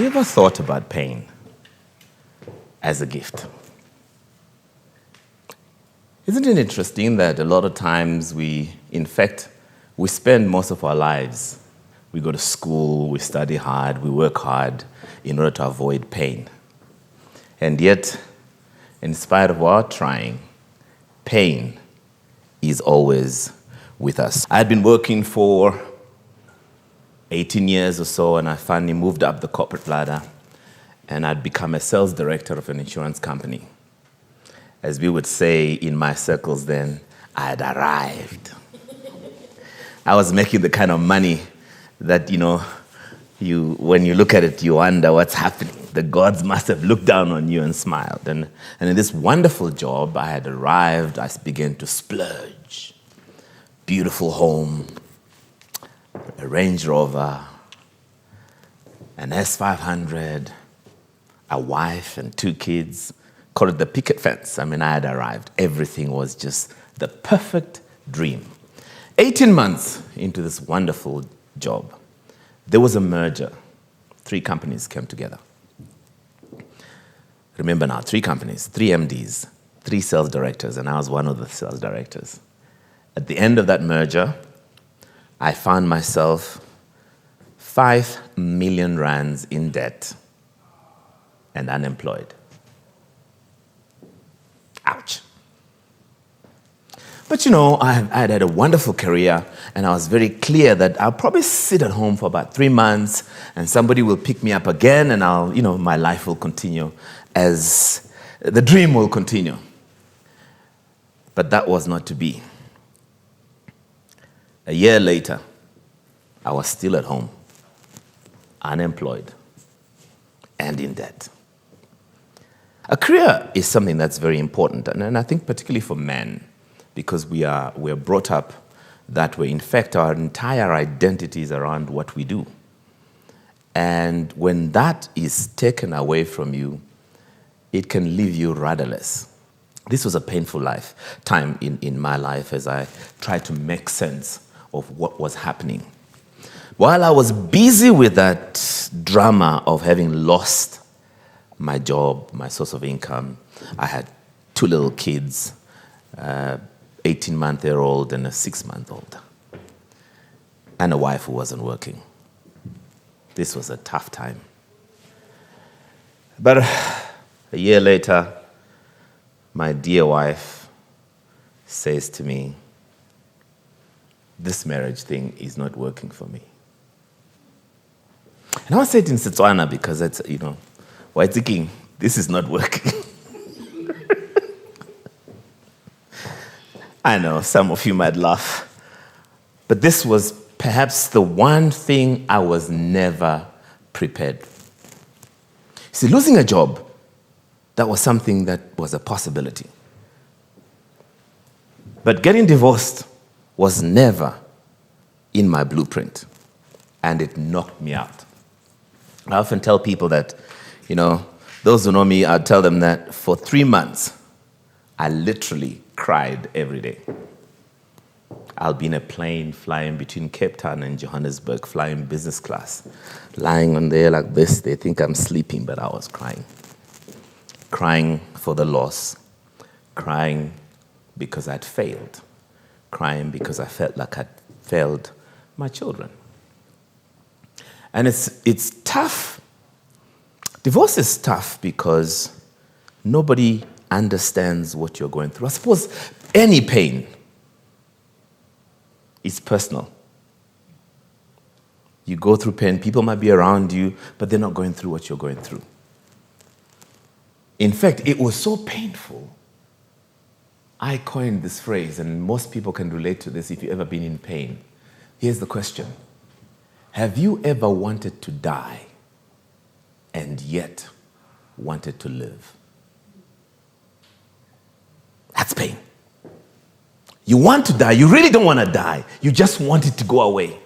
ever thought about pain as a gift? Isn't it interesting that a lot of times we spend most of our lives, we go to school, we study hard, we work hard in order to avoid pain. And yet, in spite of our trying, pain is always with us. I had been working for 18 years or so, and I finally moved up the corporate ladder, and I'd become a sales director of an insurance company. As we would say in my circles then, I had arrived. I was making the kind of money that, when you look at it, you wonder what's happening. The gods must have looked down on you and smiled. And in this wonderful job, I had arrived. I began to splurge. Beautiful home, a Range Rover, an S500, a wife and 2 kids. Call it the picket fence. I had arrived. Everything was just the perfect dream. 18 months into this wonderful job, there was a merger. 3 companies came together. Remember now, 3 companies, 3 MDs, 3 sales directors, and I was one of the sales directors. At the end of that merger, I found myself 5 million rands in debt and unemployed. Ouch. But I had a wonderful career, and I was very clear that I'll probably sit at home for about 3 months, and somebody will pick me up again, and my life will continue as the dream will continue. But that was not to be. A year later, I was still at home, unemployed, and in debt. A career is something that's very important, and I think particularly for men, because we're brought up that way. In fact, our entire identity is around what we do. And when that is taken away from you, it can leave you rudderless. This was a painful time in my life as I tried to make sense of what was happening. While I was busy with that drama of having lost my job, my source of income, I had 2 little kids, 18-month-old and a 6-month-old, and a wife who wasn't working. This was a tough time. But a year later, my dear wife says to me, this marriage thing is not working for me. And I want to say it in Setswana because it's, why thinking this is not working. I know some of you might laugh, but this was perhaps the one thing I was never prepared for. See, losing a job, that was something that was a possibility. But getting divorced was never in my blueprint, and it knocked me out. I often tell people that, those who know me, I tell them that for 3 months, I literally cried every day. I'll be in a plane flying between Cape Town and Johannesburg, flying business class, lying on there like this. They think I'm sleeping, but I was crying. Crying for the loss, crying because I'd failed, crying because I felt like I'd failed my children. And it's tough. Divorce is tough because nobody understands what you're going through. I suppose any pain is personal. You go through pain, people might be around you, but they're not going through what you're going through. In fact, it was so painful. I coined this phrase, and most people can relate to this if you've ever been in pain. Here's the question. Have you ever wanted to die and yet wanted to live? That's pain. You want to die. You really don't want to die. You just want it to go away.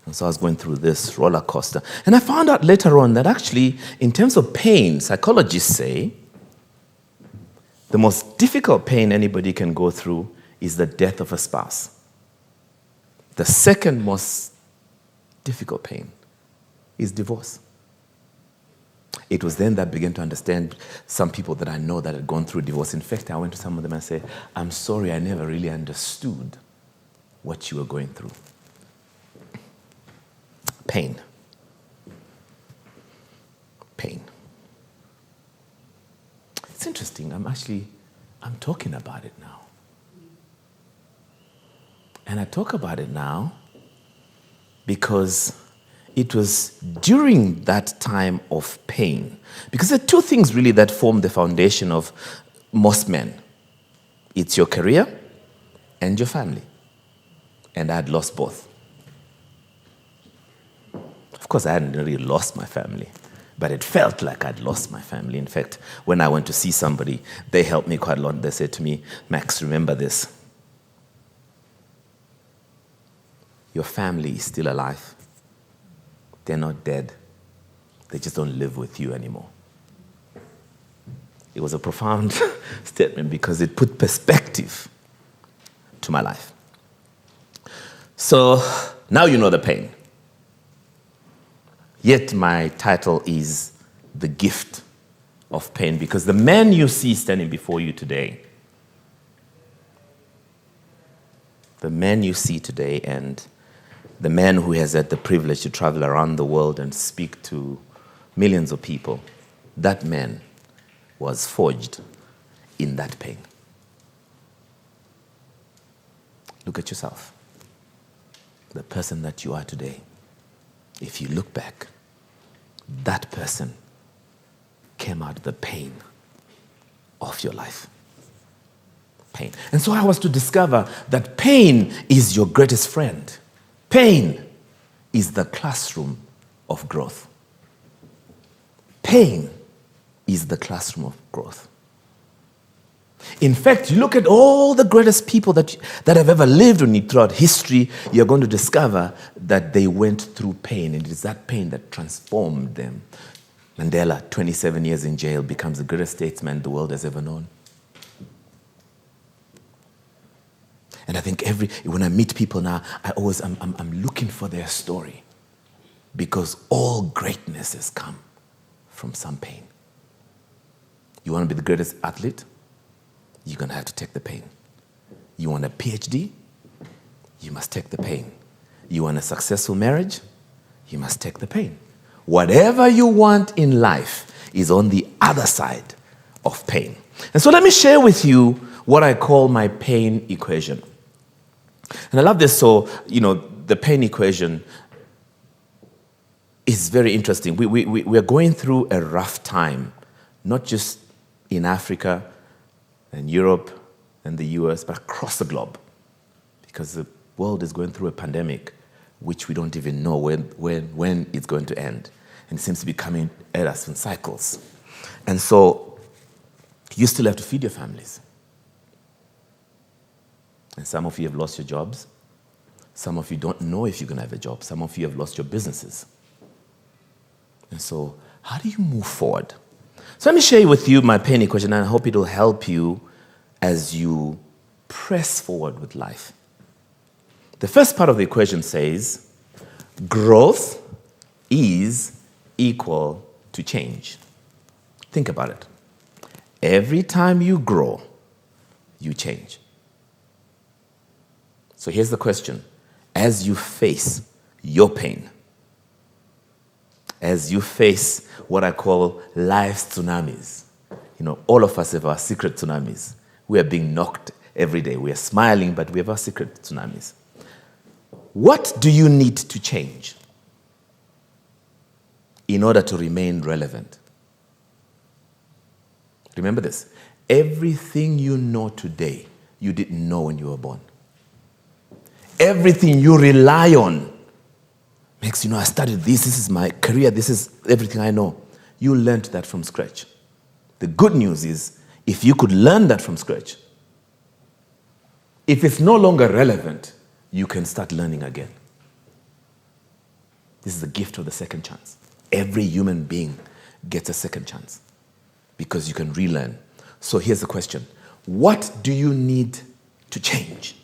And so I was going through this roller coaster. And I found out later on that actually, in terms of pain, psychologists say the most difficult pain anybody can go through is the death of a spouse. The second most difficult pain is divorce. It was then that I began to understand some people that I know that had gone through divorce. In fact, I went to some of them and said, I'm sorry, I never really understood what you were going through. Pain. Pain. It's interesting. I'm talking about it now. And I talk about it now because it was during that time of pain. Because there are two things really that form the foundation of most men. It's your career and your family. And I had lost both. Of course, I hadn't really lost my family, but it felt like I'd lost my family. In fact, when I went to see somebody, they helped me quite a lot. They said to me, Max, remember this. Your family is still alive. They're not dead. They just don't live with you anymore. It was a profound statement because it put perspective to my life. So now you know the pain. Yet my title is The Gift of Pain, because the man you see standing before you today, and the man who has had the privilege to travel around the world and speak to millions of people, that man was forged in that pain. Look at yourself. The person that you are today, if you look back, that person came out of the pain of your life. Pain. And so I was to discover that pain is your greatest friend. Pain is the classroom of growth. Pain is the classroom of growth. In fact, you look at all the greatest people that have ever lived throughout history, you're going to discover that they went through pain, and it is that pain that transformed them. Mandela, 27 years in jail, becomes the greatest statesman the world has ever known. And I think when I meet people now, I'm looking for their story, because all greatness has come from some pain. You want to be the greatest athlete? You're going to have to take the pain. You want a PhD? You must take the pain. You want a successful marriage? You must take the pain. Whatever you want in life is on the other side of pain. And so let me share with you what I call my pain equation. And I love this. So, the pain equation is very interesting. We are going through a rough time, not just in Africa and Europe and the US, but across the globe, because the world is going through a pandemic which we don't even know when it's going to end. And it seems to be coming at us in cycles. And so you still have to feed your families. And some of you have lost your jobs. Some of you don't know if you're going to have a job. Some of you have lost your businesses. And so how do you move forward? So let me share with you my pain equation, and I hope it will help you as you press forward with life. The first part of the equation says, growth is equal to change. Think about it. Every time you grow, you change. So here's the question. As you face your pain, as you face what I call life's tsunamis, all of us have our secret tsunamis. We are being knocked every day. We are smiling, but we have our secret tsunamis. What do you need to change in order to remain relevant? Remember this. Everything you know today, you didn't know when you were born. Everything you rely on makes I studied this is my career, this is everything I know. You learned that from scratch. The good news is, if you could learn that from scratch, if it's no longer relevant, you can start learning again. This is the gift of the second chance. Every human being gets a second chance because you can relearn. So here's the question. What do you need to change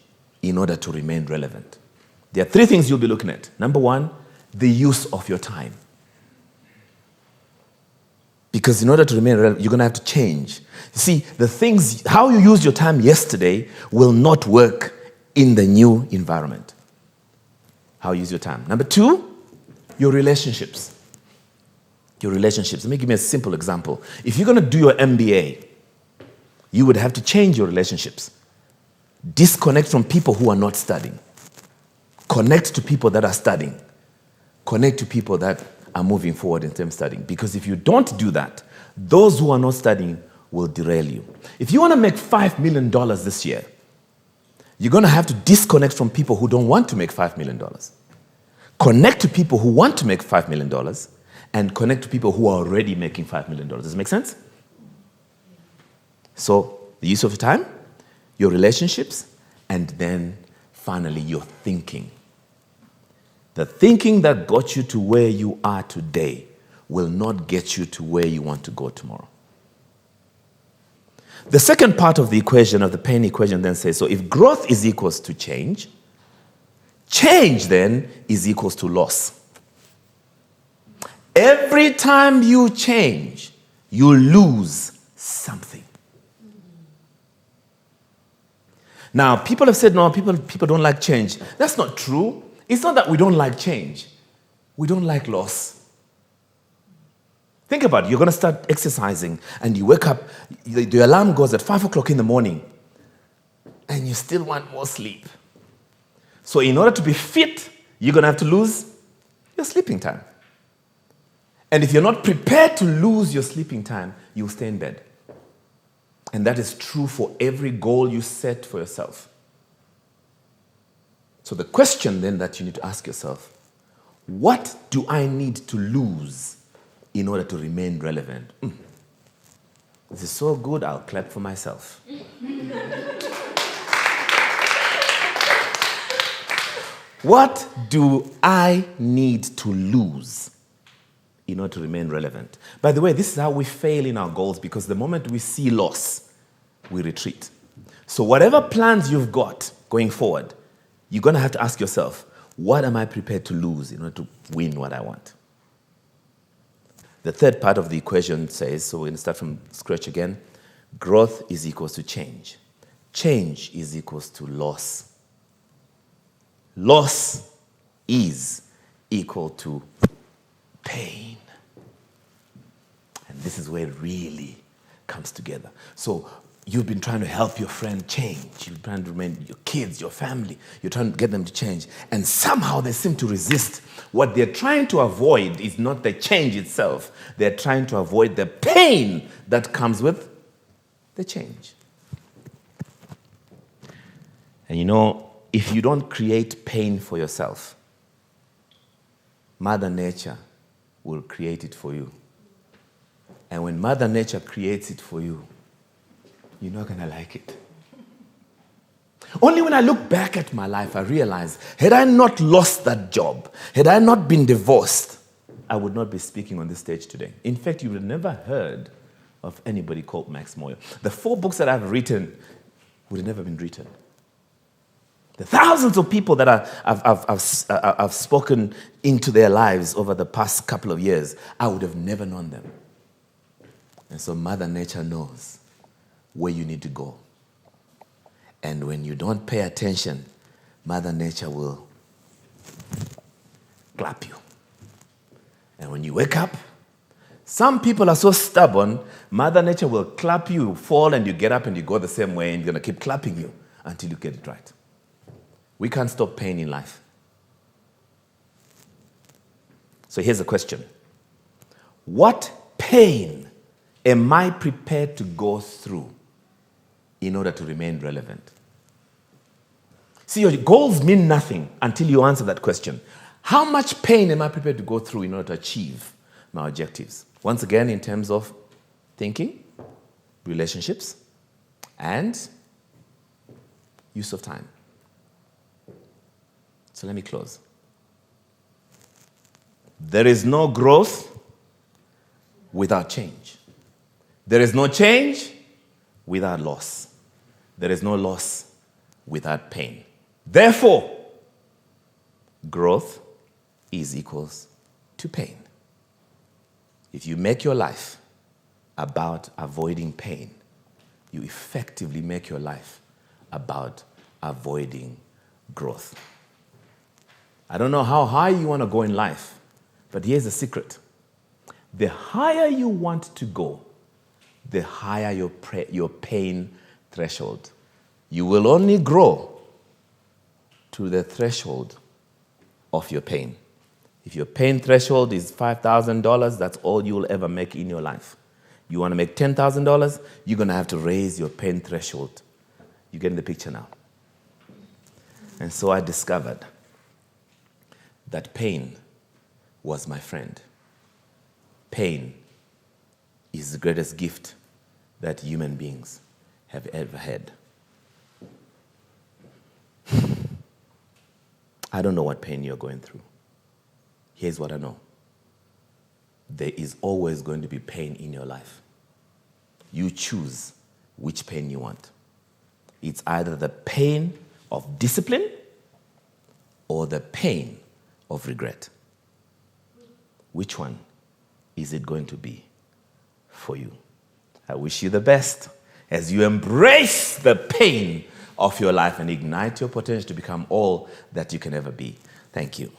in order to remain relevant? There are three things you'll be looking at. Number one, the use of your time. Because in order to remain relevant, you're going to have to change. You see, the things, how you used your time yesterday will not work in the new environment. How you use your time. Number 2, your relationships. Your relationships. Let me give you a simple example. If you're going to do your MBA, you would have to change your relationships. Disconnect from people who are not studying. Connect to people that are studying. Connect to people that are moving forward in terms of studying. Because if you don't do that, those who are not studying will derail you. If you want to make $5 million this year, you're going to have to disconnect from people who don't want to make $5 million. Connect to people who want to make $5 million and connect to people who are already making $5 million. Does it make sense? So, the use of your time, your relationships, and then finally your thinking. The thinking that got you to where you are today will not get you to where you want to go tomorrow. The second part of the equation, of the pain equation, then says, so if growth is equals to change, change then is equals to loss. Every time you change, you lose something. Now, people have said, no, people don't like change. That's not true. It's not that we don't like change. We don't like loss. Think about it. You're going to start exercising and you wake up, the alarm goes at 5 o'clock in the morning and you still want more sleep. So in order to be fit, you're going to have to lose your sleeping time. And if you're not prepared to lose your sleeping time, you'll stay in bed. And that is true for every goal you set for yourself. So the question then that you need to ask yourself, what do I need to lose in order to remain relevant? This is so good, I'll clap for myself. What do I need to lose in order to remain relevant? By the way, this is how we fail in our goals, because the moment we see loss, we retreat. So whatever plans you've got going forward, you're going to have to ask yourself, what am I prepared to lose in order to win what I want? The third part of the equation says, so we're going to start from scratch again, growth is equals to change. Change is equals to loss. Loss is equal to pain. And this is where it really comes together. So you've been trying to help your friend change. You've been trying to remain your kids, your family. You're trying to get them to change. And somehow they seem to resist. What they're trying to avoid is not the change itself. They're trying to avoid the pain that comes with the change. And you know, if you don't create pain for yourself, Mother Nature will create it for you. And when Mother Nature creates it for you, you're not going to like it. Only when I look back at my life, I realize, had I not lost that job, had I not been divorced, I would not be speaking on this stage today. In fact, you would have never heard of anybody called Max Moyo. The 4 books that I've written would have never been written. The thousands of people that I've spoken into their lives over the past couple of years, I would have never known them. And so Mother Nature knows where you need to go. And when you don't pay attention, Mother Nature will clap you. And when you wake up, some people are so stubborn, Mother Nature will clap you, fall, and you get up and you go the same way, and you're going to keep clapping you until you get it right. We can't stop pain in life. So here's the question. What pain am I prepared to go through in order to remain relevant? See, your goals mean nothing until you answer that question. How much pain am I prepared to go through in order to achieve my objectives? Once again, in terms of thinking, relationships, and use of time. So let me close. There is no growth without change. There is no change without loss. There is no loss without pain. Therefore, growth is equals to pain. If you make your life about avoiding pain, you effectively make your life about avoiding growth. I don't know how high you want to go in life, but here's the secret. The higher you want to go, the higher your pain threshold. You will only grow to the threshold of your pain. If your pain threshold is $5,000, that's all you will ever make in your life. You want to make $10,000, you're going to have to raise your pain threshold. You get in the picture now? And so I discovered that pain was my friend. Pain is the greatest gift that human beings have ever had. I don't know what pain you're going through. Here's what I know. There is always going to be pain in your life. You choose which pain you want. It's either the pain of discipline or the pain of regret. Which one is it going to be for you? I wish you the best as you embrace the pain of your life and ignite your potential to become all that you can ever be. Thank you.